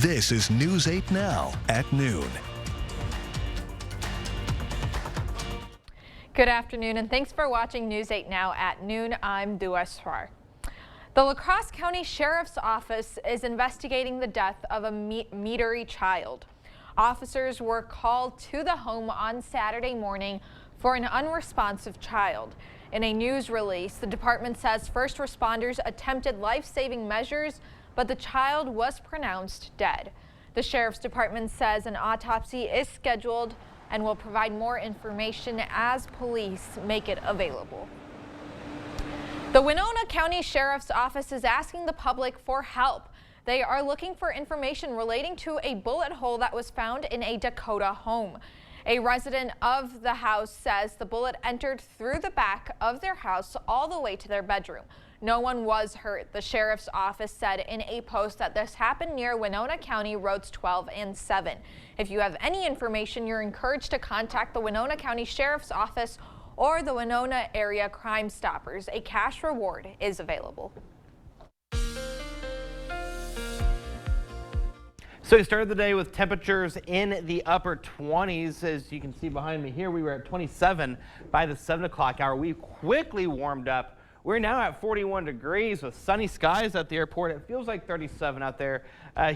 This is News 8 Now at noon. Good afternoon and thanks for watching News 8 Now at noon. I'm Dua Srar. The La Crosse County Sheriff's Office is investigating the death of a Metairie child. Officers were called to the home on Saturday morning for an unresponsive child. In a news release, the department says first responders attempted life-saving measures, but the child was pronounced dead. The Sheriff's Department says an autopsy is scheduled and will provide more information as police make it available. The Winona County Sheriff's Office is asking the public for help. They are looking for information relating to a bullet hole that was found in a Dakota home. A resident of the house says the bullet entered through the back of their house all the way to their bedroom. No one was hurt. The Sheriff's Office said in a post that this happened near Winona County Roads 12 and 7. If you have any information, you're encouraged to contact the Winona County Sheriff's Office or the Winona Area Crime Stoppers. A cash reward is available. So we started the day with temperatures in the upper 20s. As you can see behind me here, we were at 27 by the 7 o'clock hour. We quickly warmed up. We're now at 41 degrees with sunny skies at the airport. It feels like 37 out there.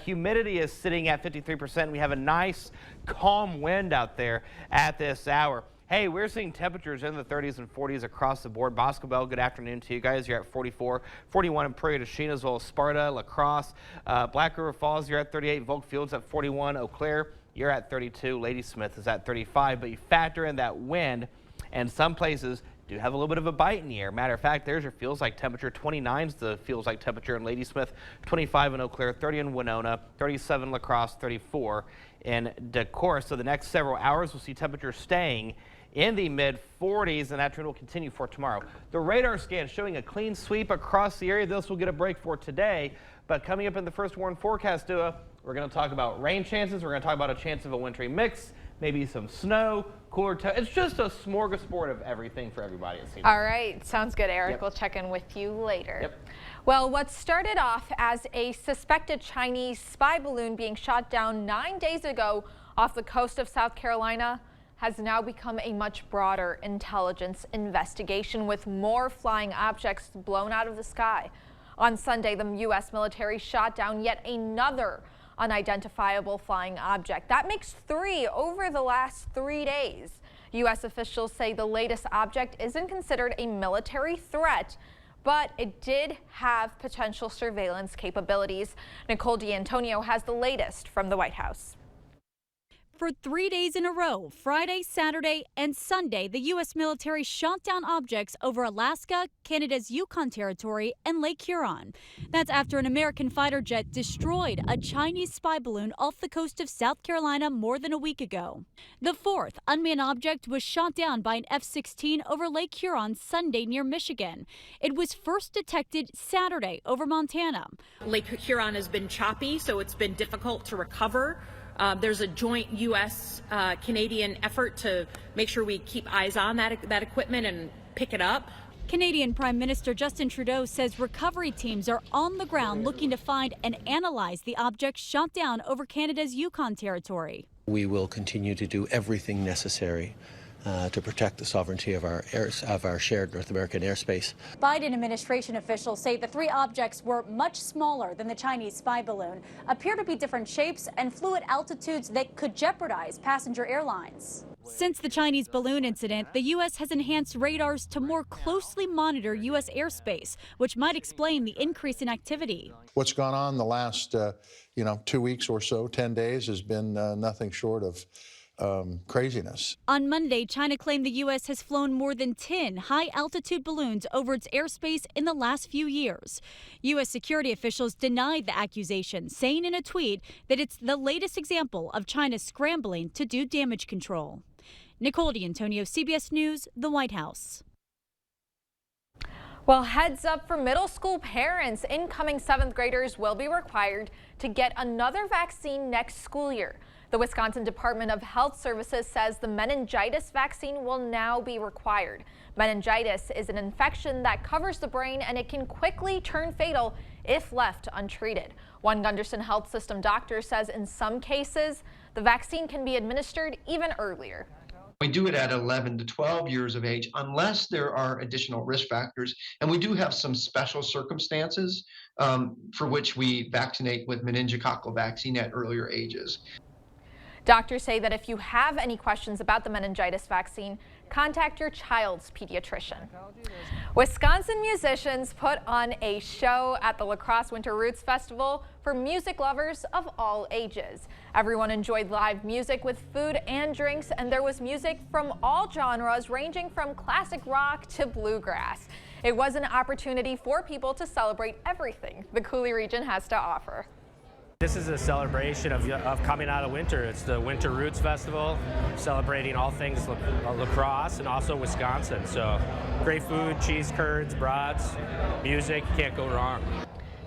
Humidity is sitting at 53%. We have a nice calm wind out there at this hour. Hey, we're seeing temperatures in the 30s and 40s across the board. Boscobel, good afternoon to you guys. You're at 44, 41 in Prairie du Chien, as well as Sparta, La Crosse, Black River Falls, you're at 38, Volk Fields at 41, Eau Claire, you're at 32, Ladysmith is at 35, but you factor in that wind, and some places do have a little bit of a bite in the air. Matter of fact, there's your feels like temperature. 29 is the feels like temperature in Ladysmith, 25 in Eau Claire, 30 in Winona, 37 La Crosse, 34 in Decorah. So the next several hours we'll see temperatures staying in the mid-40s, and that trend will continue for tomorrow. The radar scan showing a clean sweep across the area. This will get a break for today, but coming up in the first warn forecast, Dua, we're going to talk about rain chances. We're going to talk about a chance of a wintry mix, maybe some snow, cooler temps. It's just a smorgasbord of everything for everybody, it seems. All right, sounds good, Eric. Yep. We'll check in with you later. Yep. Well, what started off as a suspected Chinese spy balloon being shot down 9 days ago off the coast of South Carolina has now become a much broader intelligence investigation, with more flying objects blown out of the sky. On Sunday, the U.S. military shot down yet another unidentifiable flying object. That makes 3 over the last 3 days. U.S. officials say the latest object isn't considered a military threat, but it did have potential surveillance capabilities. Nicole D'Antonio has the latest from the White House. For 3 days in a row, Friday, Saturday, and Sunday, the U.S. military shot down objects over Alaska, Canada's Yukon Territory, and Lake Huron. That's after an American fighter jet destroyed a Chinese spy balloon off the coast of South Carolina more than a week ago. The fourth unmanned object was shot down by an F-16 over Lake Huron Sunday near Michigan. It was first detected Saturday over Montana. Lake Huron has been choppy, so it's been difficult to recover. There's a joint U.S.-Canadian effort to make sure we keep eyes on that equipment and pick it up. Canadian Prime Minister Justin Trudeau says recovery teams are on the ground looking to find and analyze the object shot down over Canada's Yukon Territory. We will continue to do everything necessary to protect the sovereignty of our shared North American airspace. Biden administration officials say the 3 objects were much smaller than the Chinese spy balloon, appear to be different shapes and flew at altitudes that could jeopardize passenger airlines. Since the Chinese balloon incident, the U.S. has enhanced radars to more closely monitor U.S. airspace, which might explain the increase in activity. What's gone on the last 2 weeks or so, 10 days, has been nothing short of craziness. On Monday, China claimed the U.S. has flown more than 10 high-altitude balloons over its airspace in the last few years. U.S. security officials denied the accusation, saying in a tweet that it's the latest example of China scrambling to do damage control. Nicole D'Antonio, CBS News, the White House. Well, heads up for middle school parents. Incoming 7th graders will be required to get another vaccine next school year. The Wisconsin Department of Health Services says the meningitis vaccine will now be required. Meningitis is an infection that covers the brain, and it can quickly turn fatal if left untreated. One Gunderson Health System doctor says in some cases, the vaccine can be administered even earlier. We do it at 11 to 12 years of age unless there are additional risk factors. And we do have some special circumstances for which we vaccinate with meningococcal vaccine at earlier ages. Doctors say that if you have any questions about the meningitis vaccine, contact your child's pediatrician. Wisconsin musicians put on a show at the La Crosse Winter Roots Festival for music lovers of all ages. Everyone enjoyed live music with food and drinks, and there was music from all genres ranging from classic rock to bluegrass. It was an opportunity for people to celebrate everything the Coulee region has to offer. This is a celebration of coming out of winter. It's the Winter Roots Festival, celebrating all things La Crosse and also Wisconsin. So great food, cheese curds, brats, music, can't go wrong.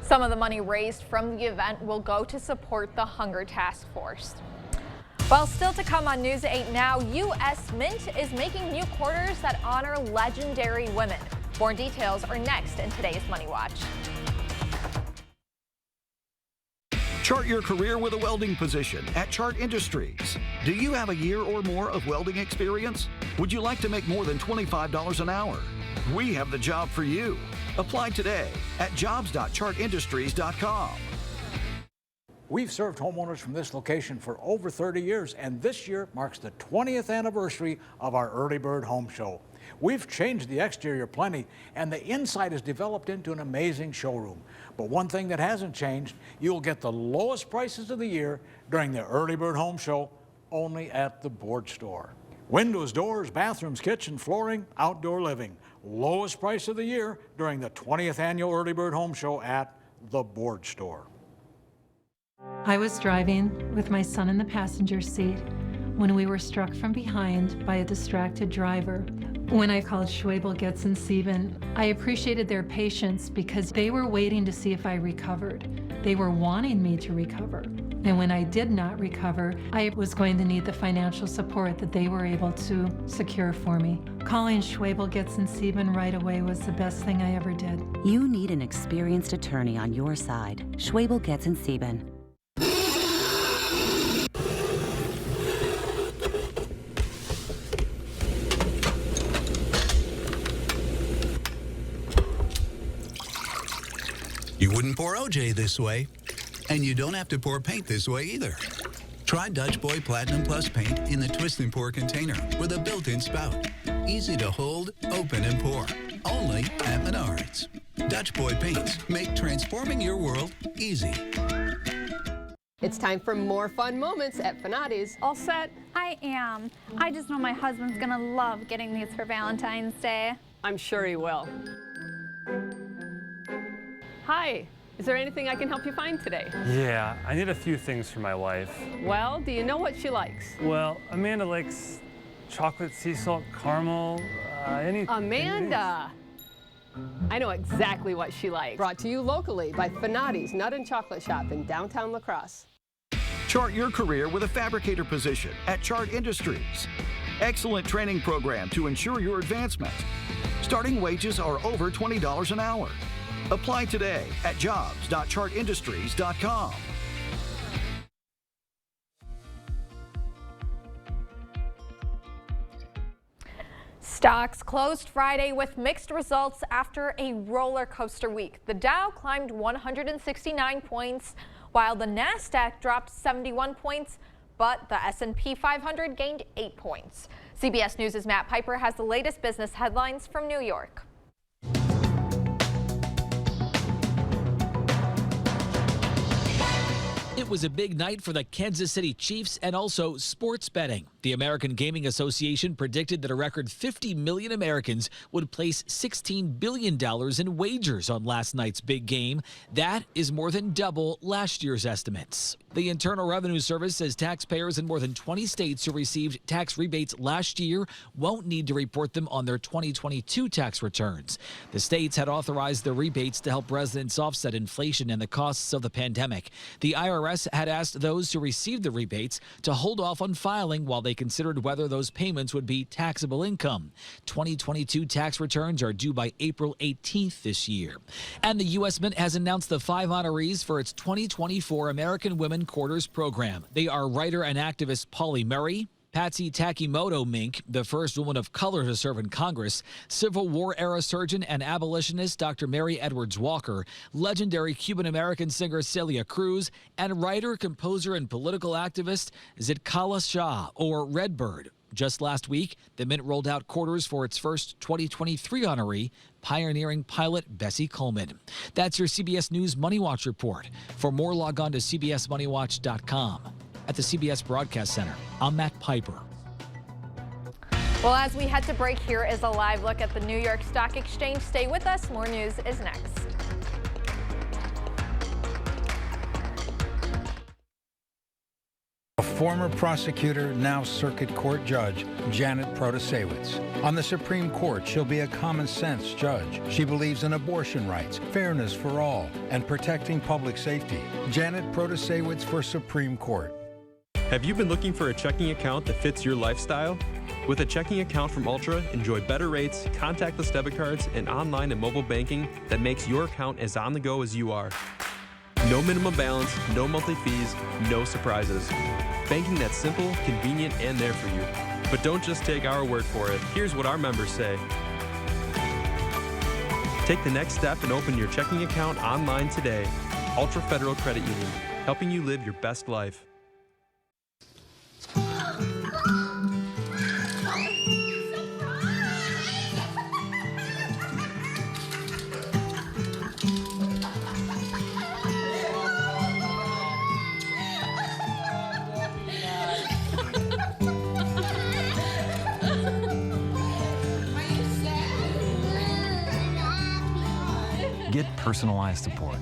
Some of the money raised from the event will go to support the Hunger Task Force. Well, still to come on News 8 Now, U.S. Mint is making new quarters that honor legendary women. More details are next in today's Money Watch. Chart your career with a welding position at Chart Industries. Do you have a year or more of welding experience? Would you like to make more than $25 an hour? We have the job for you. Apply today at jobs.chartindustries.com. We've served homeowners from this location for over 30 years, and this year marks the 20th anniversary of our Early Bird Home Show. We've changed the exterior plenty, and the inside has developed into an amazing showroom. But one thing that hasn't changed, you'll get the lowest prices of the year during the Early Bird Home Show, only at the Board Store. Windows, doors, bathrooms, kitchen, flooring, outdoor living. Lowest price of the year during the 20th annual Early Bird Home Show at the Board Store. I was driving with my son in the passenger seat when we were struck from behind by a distracted driver. When I called Schwebel, Getz & Sieben, I appreciated their patience because they were waiting to see if I recovered. They were wanting me to recover. And when I did not recover, I was going to need the financial support that they were able to secure for me. Calling Schwebel, Getz & Sieben right away was the best thing I ever did. You need an experienced attorney on your side. Schwebel, Getz & Sieben. You wouldn't pour OJ this way, and you don't have to pour paint this way either. Try Dutch Boy Platinum Plus paint in the twist and pour container with a built-in spout. Easy to hold, open, and pour. Only at Menards. Dutch Boy paints make transforming your world easy. It's time for more fun moments at Fanati's. All set? I am. I just know my husband's gonna love getting these for Valentine's Day. I'm sure he will. Hi, is there anything I can help you find today? Yeah, I need a few things for my wife. Well, do you know what she likes? Well, Amanda likes chocolate sea salt caramel, Amanda! I know exactly what she likes. Brought to you locally by Fanati's Nut and Chocolate Shop in downtown La Crosse. Chart your career with a fabricator position at Chart Industries. Excellent training program to ensure your advancement. Starting wages are over $20 an hour. Apply today at jobs.chartindustries.com. Stocks closed Friday with mixed results after a roller coaster week. The Dow climbed 169 points, while the Nasdaq dropped 71 points, but the S&P 500 gained 8 points. CBS News' Matt Piper has the latest business headlines from New York. It was a big night for the Kansas City Chiefs and also sports betting. The American Gaming Association predicted that a record 50 million Americans would place $16 billion in wagers on last night's big game. That is more than double last year's estimates. The Internal Revenue Service says taxpayers in more than 20 states who received tax rebates last year won't need to report them on their 2022 tax returns. The states had authorized the rebates to help residents offset inflation and the costs of the pandemic. The IRS had asked those who received the rebates to hold off on filing while they they considered whether those payments would be taxable income. 2022 tax returns are due by April 18th this year. And the U.S. Mint has announced the 5 honorees for its 2024 American Women Quarters program. They are writer and activist Pauli Murray, Patsy Takimoto Mink, the first woman of color to serve in Congress, Civil War-era surgeon and abolitionist Dr. Mary Edwards Walker, legendary Cuban-American singer Celia Cruz, and writer, composer, and political activist Zitkala Shah, or Redbird. Just last week, the Mint rolled out quarters for its first 2023 honoree, pioneering pilot Bessie Coleman. That's your CBS News Money Watch report. For more, log on to cbsmoneywatch.com. At the CBS Broadcast Center, I'm Matt Piper. Well, as we head to break, here is a live look at the New York Stock Exchange. Stay with us. More news is next. A former prosecutor, now circuit court judge, Janet Protasewicz. On the Supreme Court, she'll be a common-sense judge. She believes in abortion rights, fairness for all, and protecting public safety. Janet Protasewicz for Supreme Court. Have you been looking for a checking account that fits your lifestyle? With a checking account from Ultra, enjoy better rates, contactless debit cards, and online and mobile banking that makes your account as on the go as you are. No minimum balance, no monthly fees, no surprises. Banking that's simple, convenient, and there for you. But don't just take our word for it. Here's what our members say. Take the next step and open your checking account online today. Ultra Federal Credit Union, helping you live your best life. Get personalized support.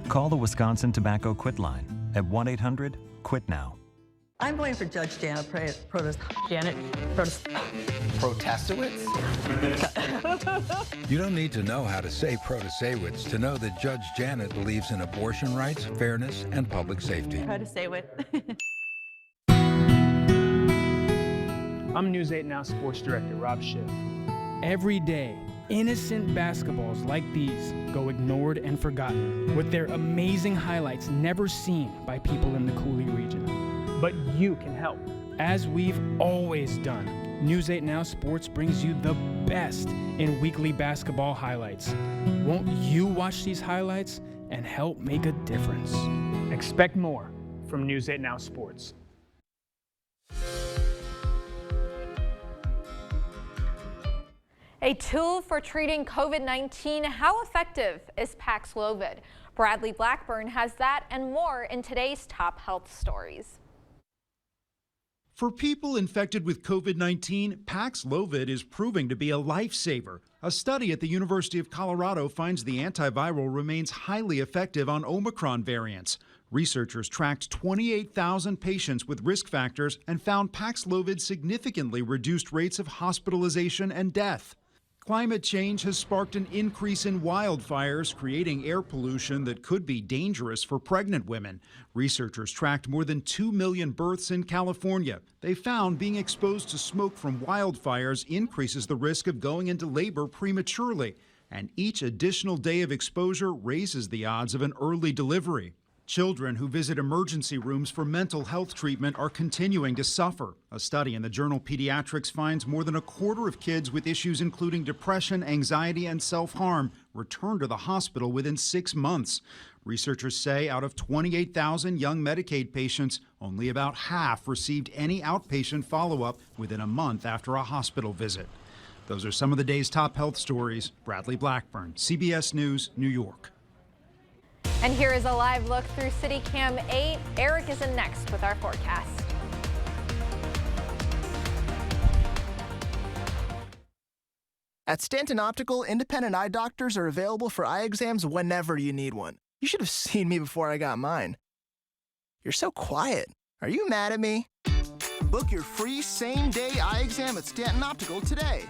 Call the Wisconsin Tobacco Quit line at 1-800-QUIT-NOW. I'm going for Judge Janet Protasewicz? You don't need to know how to say Protasewicz to know that Judge Janet believes in abortion rights, fairness, and public safety. Protasewicz. I'm News 8 Now Sports Director Rob Schiff. Every day, innocent basketballs like these go ignored and forgotten, with their amazing highlights never seen by people in the Cooley region. But you can help, as we've always done. News 8 Now Sports brings you the best in weekly basketball highlights. Won't you watch these highlights and help make a difference? Expect more from News 8 Now Sports. A tool for treating COVID-19. How effective is Paxlovid? Bradley Blackburn has that and more in today's top health stories. For people infected with COVID-19, Paxlovid is proving to be a lifesaver. A study at the University of Colorado finds the antiviral remains highly effective on Omicron variants. Researchers tracked 28,000 patients with risk factors and found Paxlovid significantly reduced rates of hospitalization and death. Climate change has sparked an increase in wildfires, creating air pollution that could be dangerous for pregnant women. Researchers tracked more than 2 million births in California. They found being exposed to smoke from wildfires increases the risk of going into labor prematurely, and each additional day of exposure raises the odds of an early delivery. Children who visit emergency rooms for mental health treatment are continuing to suffer. A study in the journal Pediatrics finds more than a quarter of kids with issues including depression, anxiety, and self-harm return to the hospital within 6 months. Researchers say out of 28,000 young Medicaid patients, only about half received any outpatient follow-up within a month after a hospital visit. Those are some of the day's top health stories. Bradley Blackburn, CBS News, New York. And here is a live look through CityCam 8. Eric is in next with our forecast. At Stanton Optical, independent eye doctors are available for eye exams whenever you need one. You should have seen me before I got mine. You're so quiet. Are you mad at me? Book your free same-day eye exam at Stanton Optical today.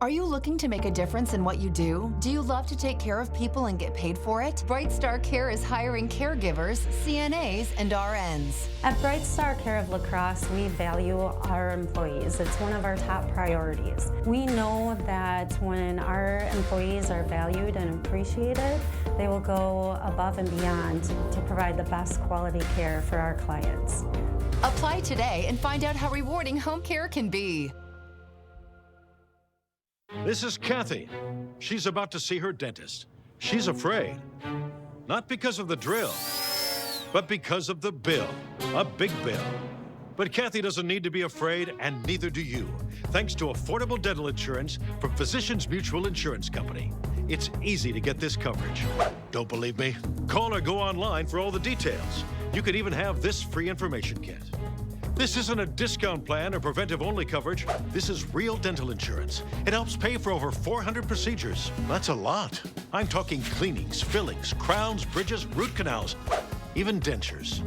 Are you looking to make a difference in what you do? Do you love to take care of people and get paid for it? Bright Star Care is hiring caregivers, CNAs, and RNs. At Bright Star Care of La Crosse, we value our employees. It's one of our top priorities. We know that when our employees are valued and appreciated, they will go above and beyond to provide the best quality care for our clients. Apply today and find out how rewarding home care can be. This is Kathy. She's about to see her dentist. She's afraid. Not because of the drill, but because of the bill. A big bill. But Kathy doesn't need to be afraid, and neither do you, thanks to affordable dental insurance from Physicians Mutual Insurance Company. It's easy to get this coverage. Don't believe me? Call or go online for all the details. You could even have this free information kit. This isn't a discount plan or preventive-only coverage. This is real dental insurance. It helps pay for over 400 procedures. That's a lot. I'm talking cleanings, fillings, crowns, bridges, root canals, even dentures.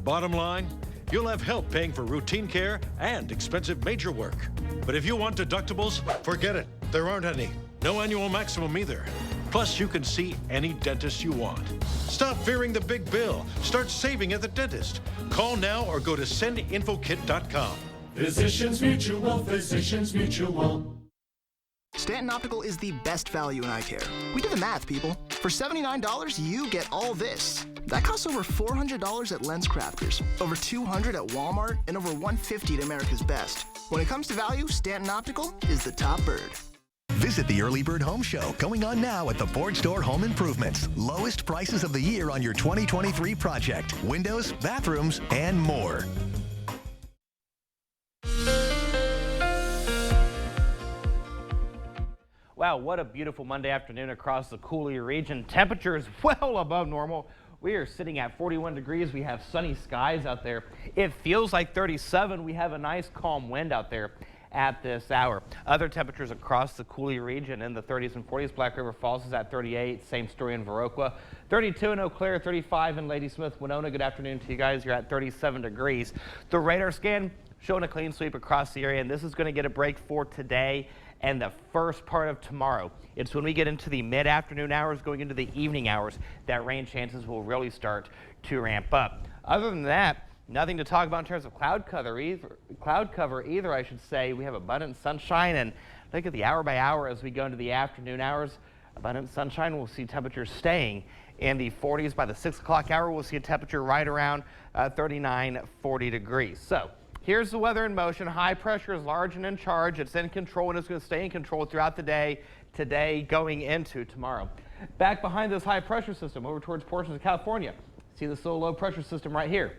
Bottom line, you'll have help paying for routine care and expensive major work. But if you want deductibles, forget it. There aren't any. No annual maximum either. Plus, you can see any dentist you want. Stop fearing the big bill. Start saving at the dentist. Call now or go to sendinfokit.com. Physicians Mutual, Physicians Mutual. Stanton Optical is the best value in eye care. We did the math, people. For $79, you get all this. That costs over $400 at Lens Crafters, over $200 at Walmart, and over $150 at America's Best. When it comes to value, Stanton Optical is the top bird. Visit the Early Bird Home Show, going on now at the Ford Store Home Improvements. Lowest prices of the year on your 2023 project. Windows, bathrooms, and more. Wow, what a beautiful Monday afternoon across the Coulee region. Temperatures well above normal. We are sitting at 41 degrees. We have sunny skies out there. It feels like 37. We have a nice calm wind out there at this hour. Other temperatures across the Coulee region in the 30s and 40s. Black River Falls is at 38. Same story in Viroqua. 32 in Eau Claire, 35 in Ladysmith. Winona, good afternoon to you guys. You're at 37 degrees. The radar scan showing a clean sweep across the area, and this is going to get a break for today and the first part of tomorrow. It's when we get into the mid-afternoon hours, going into the evening hours, that rain chances will really start to ramp up. Other than that, nothing to talk about in terms of cloud cover either, I should say. We have abundant sunshine, and look at the hour by hour as we go into the afternoon hours. Abundant sunshine, we'll see temperatures staying in the 40s. By the 6 o'clock hour, we'll see a temperature right around 39, 40 degrees. So here's the weather in motion. High pressure is large and in charge. It's in control, and it's going to stay in control throughout the day, today going into tomorrow. Back behind this high pressure system over towards portions of California. See this little low pressure system right here.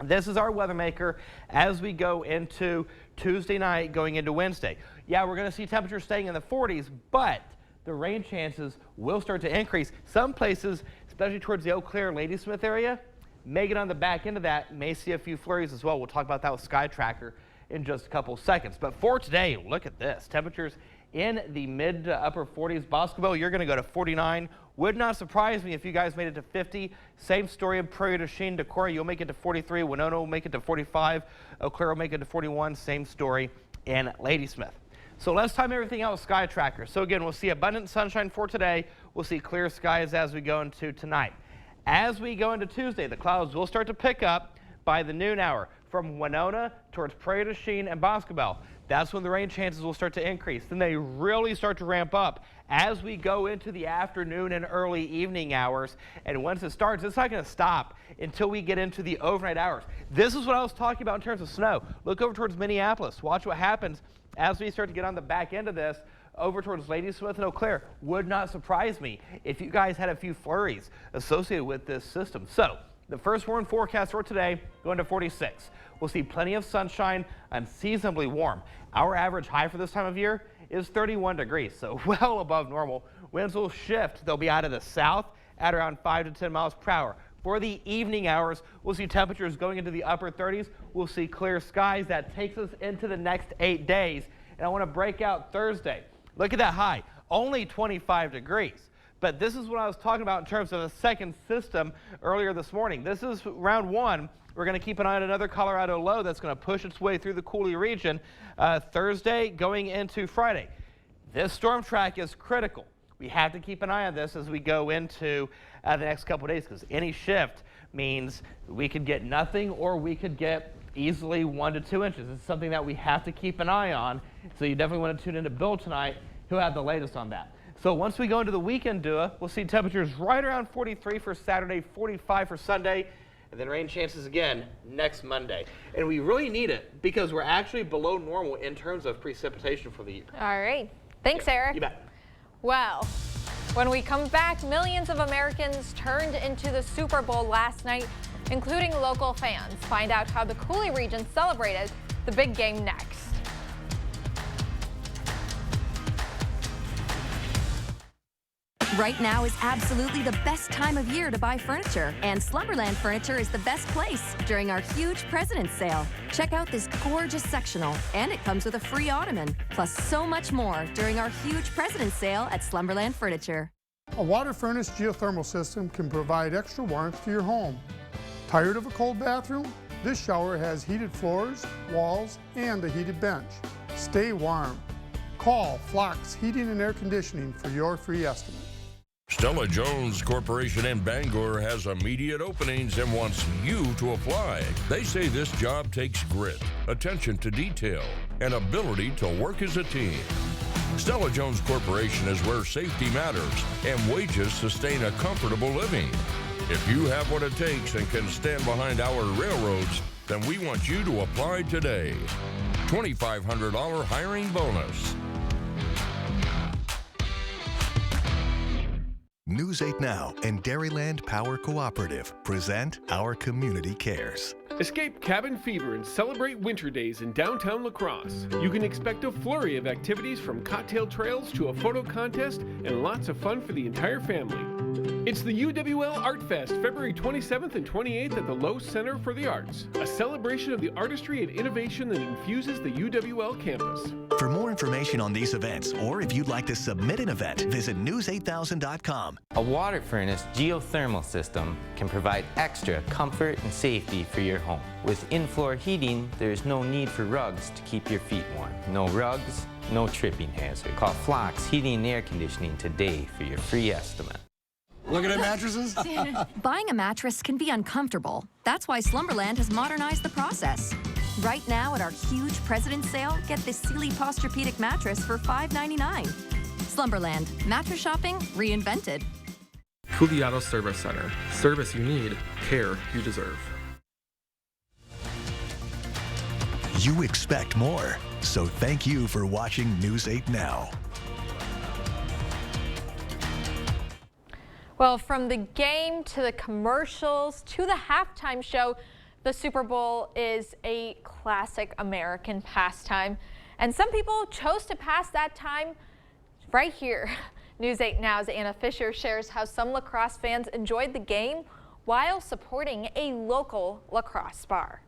This is our weather maker as we go into Tuesday night, going into Wednesday. Yeah, we're going to see temperatures staying in the 40s, but the rain chances will start to increase. Some places, especially towards the Eau Claire, Ladysmith area, may get on the back end of that, may see a few flurries as well. We'll talk about that with Sky Tracker in just a couple seconds. But for today, look at this. Temperatures in the mid to upper 40s. Boscobel, you're going to go to 49. Would not surprise me if you guys made it to 50. Same story in Prairie du Chien, Decorah, you'll make it to 43. Winona will make it to 45. Eau Claire will make it to 41. Same story in Ladysmith. So let's time everything out with Sky Tracker. So again, we'll see abundant sunshine for today. We'll see clear skies as we go into tonight. As we go into Tuesday, the clouds will start to pick up by the noon hour from Winona towards Prairie du Chien and Boscobel. That's when the rain chances will start to increase. Then they really start to ramp up as we go into the afternoon and early evening hours. And once it starts, it's not going to stop until we get into the overnight hours. This is what I was talking about in terms of snow. Look over towards Minneapolis. Watch what happens as we start to get on the back end of this over towards Ladysmith and Eau Claire. Would not surprise me if you guys had a few flurries associated with this system. So the first warm forecast for today, going to 46. We'll see plenty of sunshine, unseasonably warm. Our average high for this time of year is 31 degrees, so well above normal. Winds will shift. They'll be out of the south at around 5 to 10 miles per hour. For the evening hours, we'll see temperatures going into the upper 30s. We'll see clear skies. That takes us into the next 8 days. And I want to break out Thursday. Look at that high, only 25 degrees. But this is what I was talking about in terms of the second system earlier this morning. This is round one. We're going to keep an eye on another Colorado low that's going to push its way through the Coulee region Thursday going into Friday. This storm track is critical. We have to keep an eye on this as we go into the next couple of days, because any shift means we could get nothing or we could get easily 1 to 2 inches. It's something that we have to keep an eye on. So you definitely want to tune into Bill tonight, who'll have the latest on that. So once we go into the weekend, Dua, we'll see temperatures right around 43 for Saturday, 45 for Sunday, and then rain chances again next Monday. And we really need it because we're actually below normal in terms of precipitation for the year. All right. Thanks, Eric. You bet. Well, when we come back, millions of Americans turned into the Super Bowl last night, including local fans. Find out how the Coulee region celebrated the big game next. Right now is absolutely the best time of year to buy furniture, and Slumberland Furniture is the best place during our huge President's Sale. Check out this gorgeous sectional, and it comes with a free ottoman, plus so much more during our huge President's Sale at Slumberland Furniture. A water-furnace geothermal system can provide extra warmth to your home. Tired of a cold bathroom? This shower has heated floors, walls, and a heated bench. Stay warm. Call Flox Heating and Air Conditioning for your free estimate. Stella Jones Corporation in Bangor has immediate openings and wants you to apply. They say this job takes grit, attention to detail, and ability to work as a team. Stella Jones Corporation is where safety matters and wages sustain a comfortable living. If you have what it takes and can stand behind our railroads, then we want you to apply today. $2,500 hiring bonus. News 8 Now and Dairyland Power Cooperative present Our Community Cares. Escape cabin fever and celebrate winter days in downtown La Crosse. You can expect a flurry of activities from cocktail trails to a photo contest and lots of fun for the entire family. It's the UWL Art Fest, February 27th and 28th at the Lowe Center for the Arts, a celebration of the artistry and innovation that infuses the UWL campus. For more information on these events, or if you'd like to submit an event, visit news8000.com. A water furnace geothermal system can provide extra comfort and safety for your home. With in-floor heating, there is no need for rugs to keep your feet warm. No rugs, no tripping hazard. Call Flox Heating and Air Conditioning today for your free estimate. Looking at mattresses? Buying a mattress can be uncomfortable. That's why Slumberland has modernized the process. Right now at our huge President's Sale, get this Sealy Posturepedic mattress for $5.99. Slumberland, mattress shopping reinvented. Coulee Auto Service Center. Service you need, care you deserve. You expect more, so thank you for watching News 8 Now. Well, from the game to the commercials to the halftime show, the Super Bowl is a classic American pastime. And some people chose to pass that time right here. News 8 Now's Anna Fisher shares how some La Crosse fans enjoyed the game while supporting a local lacrosse bar.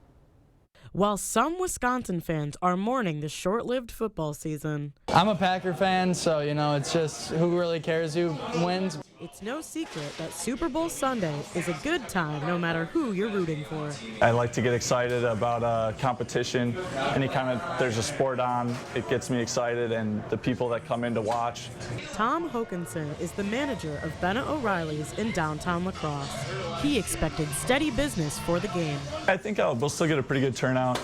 While some Wisconsin fans are mourning the short-lived football season. I'm a Packer fan, so, it's just who really cares who wins. It's no secret that Super Bowl Sunday is a good time no matter who you're rooting for. I like to get excited about competition. Anytime there's a sport on, it gets me excited, and the people that come in to watch. Tom Hokanson is the manager of Bennett O'Reilly's in downtown La Crosse. He expected steady business for the game. I think we'll still get a pretty good turnout.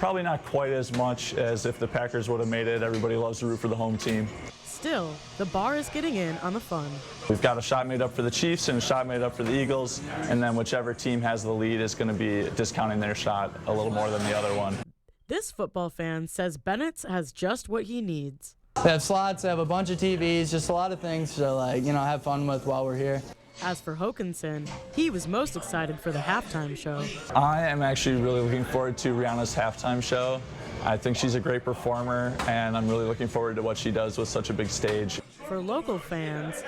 Probably not quite as much as if the Packers would have made it. Everybody loves to root for the home team. Still, the bar is getting in on the fun. We've got a shot made up for the Chiefs and a shot made up for the Eagles, and then whichever team has the lead is going to be discounting their shot a little more than the other one. This football fan says Bennett's has just what he needs. They have slots, they have a bunch of TVs, just a lot of things to have fun with while we're here. As for Hokanson, he was most excited for the halftime show. I am actually really looking forward to Rihanna's halftime show. I think she's a great performer, and I'm really looking forward to what she does with such a big stage. For local fans,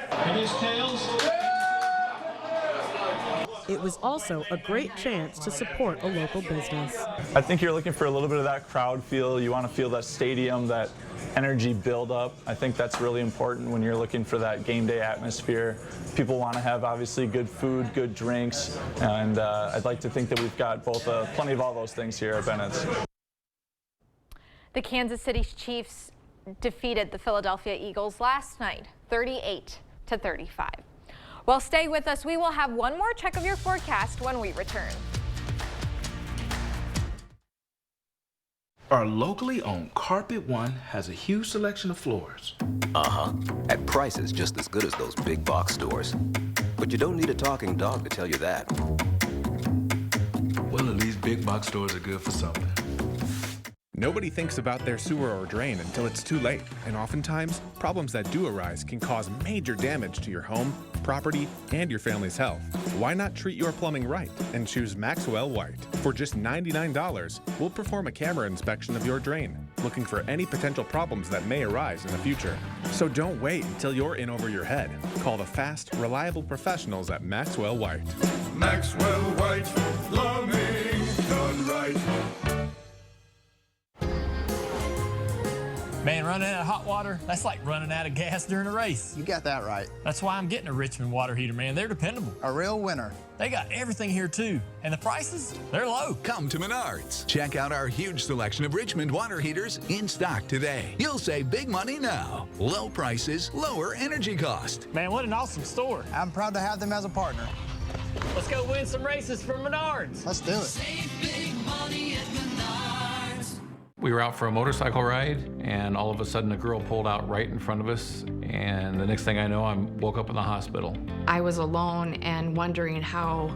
it was also a great chance to support a local business. I think you're looking for a little bit of that crowd feel. You want to feel that stadium, that energy build up. I think that's really important when you're looking for that game day atmosphere. People want to have obviously good food, good drinks, and I'd like to think that we've got both plenty of all those things here at Bennett's. The Kansas City Chiefs defeated the Philadelphia Eagles last night, 38-35. Well, stay with us. We will have one more check of your forecast when we return. Our locally owned Carpet One has a huge selection of floors. At prices just as good as those big box stores. But you don't need a talking dog to tell you that. Well, at least big box stores are good for something. Nobody thinks about their sewer or drain until it's too late, and oftentimes, problems that do arise can cause major damage to your home, property, and your family's health. Why not treat your plumbing right and choose Maxwell White? For just $99, we'll perform a camera inspection of your drain, looking for any potential problems that may arise in the future. So don't wait until you're in over your head. Call the fast, reliable professionals at Maxwell White. Maxwell White, plumbing done right. Man, running out of hot water, that's like running out of gas during a race. You got that right. That's why I'm getting a Richmond water heater, man. They're dependable. A real winner. They got everything here, too. And the prices, they're low. Come to Menards. Check out our huge selection of Richmond water heaters in stock today. You'll save big money now. Low prices, lower energy cost. Man, what an awesome store. I'm proud to have them as a partner. Let's go win some races for Menards. Let's do it. Save big money at Menards. We were out for a motorcycle ride, and all of a sudden a girl pulled out right in front of us, and the next thing I know, I woke up in the hospital. I was alone and wondering how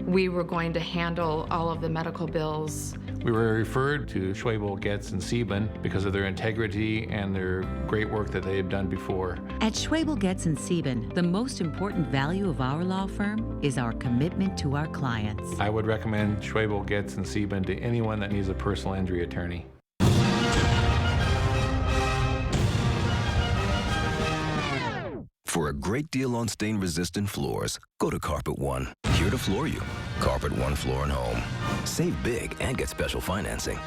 we were going to handle all of the medical bills. We were referred to Schwebel, Getz, and Sieben because of their integrity and their great work that they had done before. At Schwebel, Getz, and Sieben, the most important value of our law firm is our commitment to our clients. I would recommend Schwebel, Getz, and Sieben to anyone that needs a personal injury attorney. For a great deal on stain-resistant floors, go to Carpet One. Here to floor you. Carpet One Floor and Home. Save big and get special financing.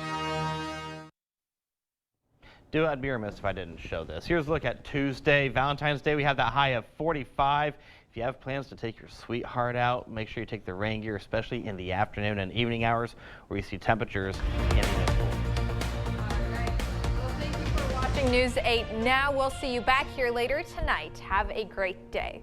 I'd be remiss if I didn't show this. Here's a look at Tuesday, Valentine's Day. We have that high of 45. If you have plans to take your sweetheart out, make sure you take the rain gear, especially in the afternoon and evening hours where you see temperatures in the News 8 now. We'll see you back here later tonight. Have a great day.